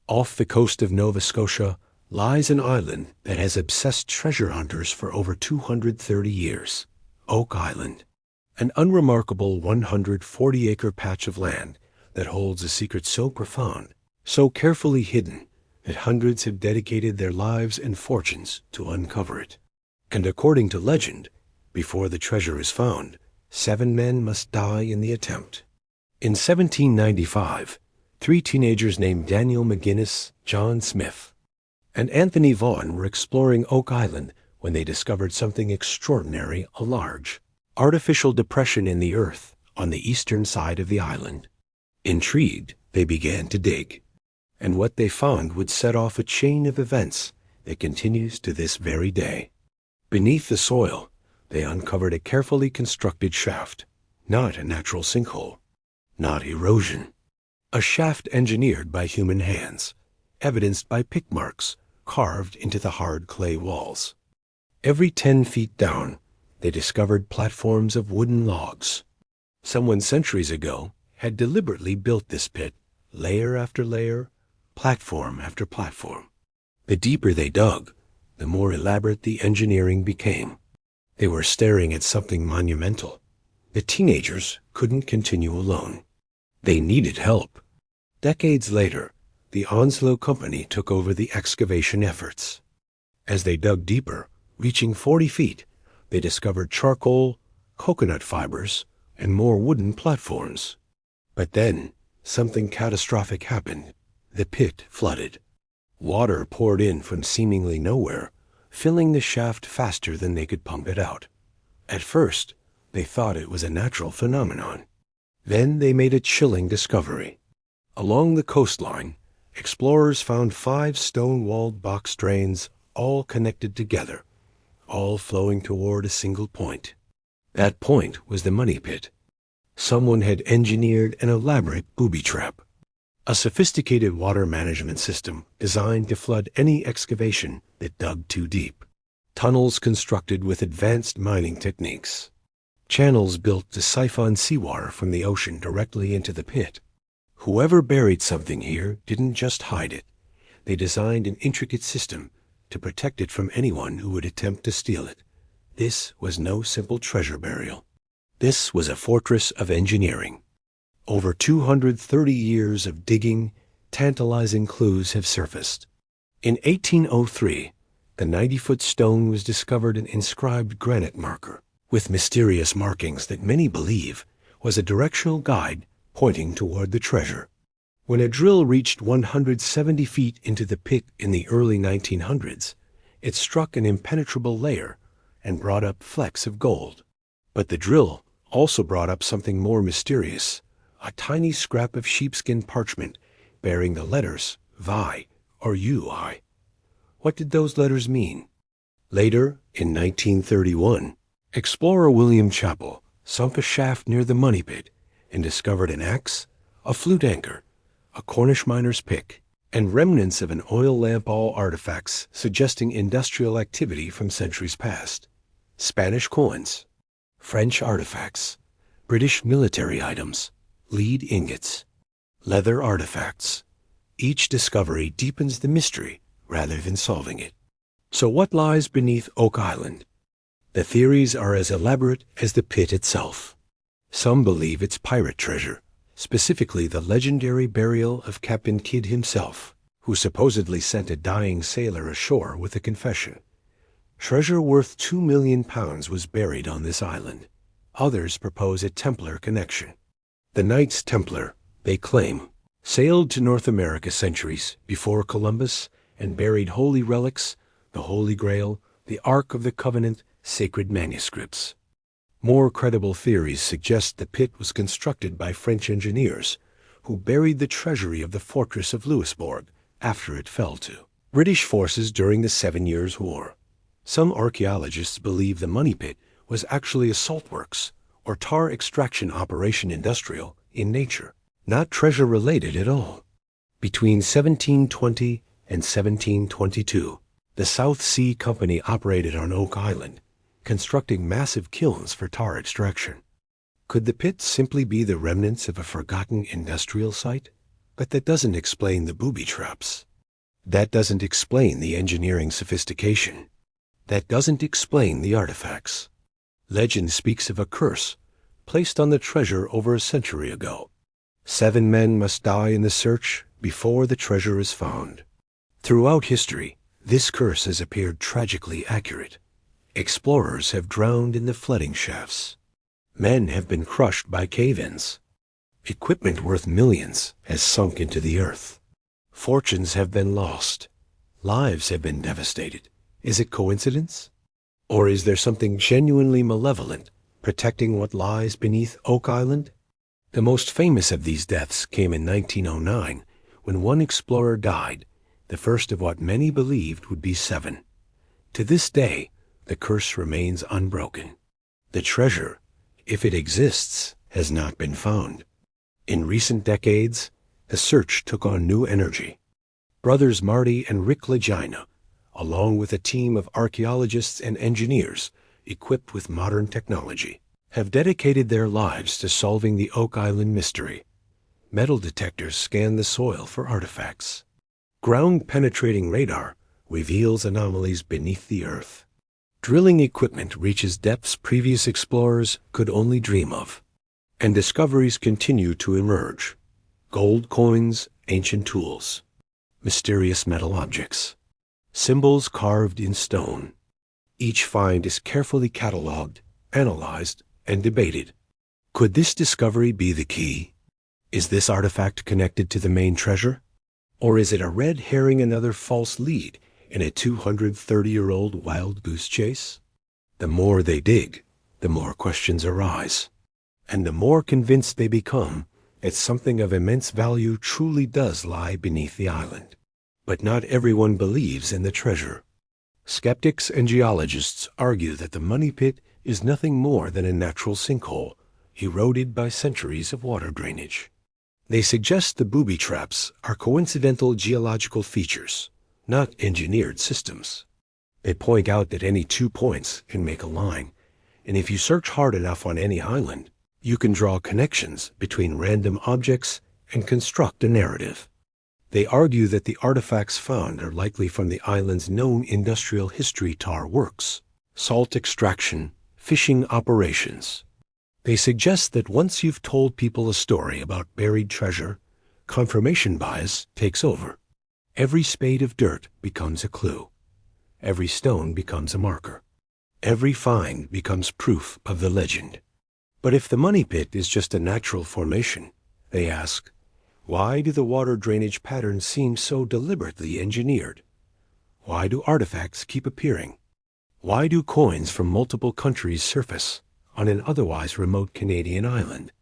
Off the coast of Nova Scotia lies an island that has obsessed treasure hunters for over 230 years, Oak Island, an unremarkable 140-acre patch of land that holds a secret so profound, so carefully hidden, that hundreds have dedicated their lives and fortunes to uncover it. And according to legend, before the treasure is found, 7 men must die in the attempt. In 1795, 3 teenagers named Daniel McGinnis, John Smith, and Anthony Vaughan were exploring Oak Island when they discovered something extraordinary, a large, artificial depression in the earth on the eastern side of the island. Intrigued, they began to dig, and what they found would set off a chain of events that continues to this very day. Beneath the soil, they uncovered a carefully constructed shaft, not a natural sinkhole, not erosion. A shaft engineered by human hands, evidenced by pick marks carved into the hard clay walls. Every 10 feet down, they discovered platforms of wooden logs. Someone centuries ago had deliberately built this pit, layer after layer, platform after platform. The deeper they dug, the more elaborate the engineering became. They were staring at something monumental. The teenagers couldn't continue alone. They needed help. Decades later, the Onslow Company took over the excavation efforts. As they dug deeper, reaching 40 feet, they discovered charcoal, coconut fibers, and more wooden platforms. But then, something catastrophic happened. The pit flooded. Water poured in from seemingly nowhere, filling the shaft faster than they could pump it out. At first, they thought it was a natural phenomenon. Then they made a chilling discovery. Along the coastline, explorers found 5 stone-walled box drains, all connected together, all flowing toward a single point. That point was the money pit. Someone had engineered an elaborate booby trap, a sophisticated water management system designed to flood any excavation that dug too deep. Tunnels constructed with advanced mining techniques. Channels built to siphon seawater from the ocean directly into the pit. Whoever buried something here didn't just hide it. They designed an intricate system to protect it from anyone who would attempt to steal it. This was no simple treasure burial. This was a fortress of engineering. Over 230 years of digging, tantalizing clues have surfaced. In 1803, the 90-foot stone was discovered an inscribed granite marker with mysterious markings that many believe was a directional guide pointing toward the treasure. When a drill reached 170 feet into the pit in the early 1900s, it struck an impenetrable layer and brought up flecks of gold. But the drill also brought up something more mysterious, a tiny scrap of sheepskin parchment bearing the letters Vi or UI. What did those letters mean? Later, in 1931, explorer William Chappell sunk a shaft near the money pit and discovered an axe, a flute anchor, a Cornish miner's pick, and remnants of an oil lamp, all artifacts suggesting industrial activity from centuries past. Spanish coins, French artifacts, British military items, lead ingots, leather artifacts. Each discovery deepens the mystery rather than solving it. So what lies beneath Oak Island? The theories are as elaborate as the pit itself. Some believe it's pirate treasure, specifically the legendary burial of Captain Kidd himself, who supposedly sent a dying sailor ashore with a confession. Treasure worth £2 million was buried on this island. Others propose a Templar connection. The Knights Templar, they claim, sailed to North America centuries before Columbus and buried holy relics, the Holy Grail, the Ark of the Covenant, sacred manuscripts. More credible theories suggest the pit was constructed by French engineers who buried the treasury of the fortress of Louisbourg after it fell to British forces during the 7 Years' War. Some archaeologists believe the money pit was actually a saltworks or tar extraction operation, industrial in nature, not treasure-related at all. Between 1720 and 1722, the South Sea Company operated on Oak Island, constructing massive kilns for tar extraction. Could the pit simply be the remnants of a forgotten industrial site? But that doesn't explain the booby traps. That doesn't explain the engineering sophistication. That doesn't explain the artifacts. Legend speaks of a curse placed on the treasure over a century ago. 7 men must die in the search before the treasure is found. Throughout history, this curse has appeared tragically accurate. Explorers have drowned in the flooding shafts. Men have been crushed by cave-ins. Equipment worth millions has sunk into the earth. Fortunes have been lost. Lives have been devastated. Is it coincidence? Or is there something genuinely malevolent protecting what lies beneath Oak Island? The most famous of these deaths came in 1909, when one explorer died, the first of what many believed would be 7. To this day, the curse remains unbroken. The treasure, if it exists, has not been found. In recent decades, the search took on new energy. Brothers Marty and Rick Legina, along with a team of archaeologists and engineers equipped with modern technology, have dedicated their lives to solving the Oak Island mystery. Metal detectors scan the soil for artifacts. Ground-penetrating radar reveals anomalies beneath the earth. Drilling equipment reaches depths previous explorers could only dream of. And discoveries continue to emerge. Gold coins, ancient tools, mysterious metal objects, symbols carved in stone. Each find is carefully cataloged, analyzed, and debated. Could this discovery be the key? Is this artifact connected to the main treasure? Or is it a red herring, another false lead in a 230-year-old wild goose chase? The more they dig, the more questions arise. And the more convinced they become that something of immense value truly does lie beneath the island. But not everyone believes in the treasure. Skeptics and geologists argue that the money pit is nothing more than a natural sinkhole, eroded by centuries of water drainage. They suggest the booby traps are coincidental geological features, not engineered systems. They point out that any 2 points can make a line, and if you search hard enough on any island, you can draw connections between random objects and construct a narrative. They argue that the artifacts found are likely from the island's known industrial history: tar works, salt extraction, fishing operations. They suggest that once you've told people a story about buried treasure, confirmation bias takes over. Every spade of dirt becomes a clue. Every stone becomes a marker. Every find becomes proof of the legend. But if the money pit is just a natural formation, they ask, why do the water drainage patterns seem so deliberately engineered? Why do artifacts keep appearing? Why do coins from multiple countries surface on an otherwise remote Canadian island?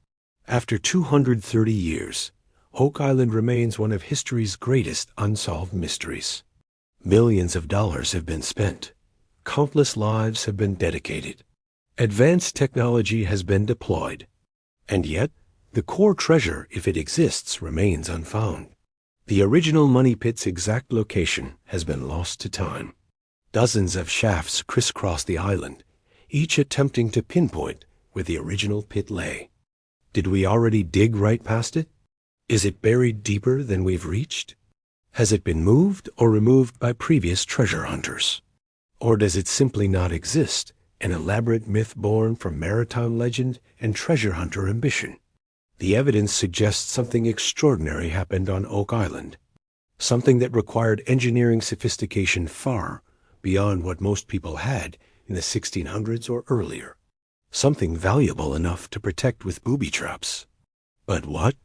After 230 years, Oak Island remains one of history's greatest unsolved mysteries. Millions of dollars have been spent. Countless lives have been dedicated. Advanced technology has been deployed. And yet, the core treasure, if it exists, remains unfound. The original money pit's exact location has been lost to time. Dozens of shafts crisscross the island, each attempting to pinpoint where the original pit lay. Did we already dig right past it? Is it buried deeper than we've reached? Has it been moved or removed by previous treasure hunters? Or does it simply not exist, an elaborate myth born from maritime legend and treasure hunter ambition? The evidence suggests something extraordinary happened on Oak Island, something that required engineering sophistication far beyond what most people had in the 1600s or earlier, something valuable enough to protect with booby traps. But what?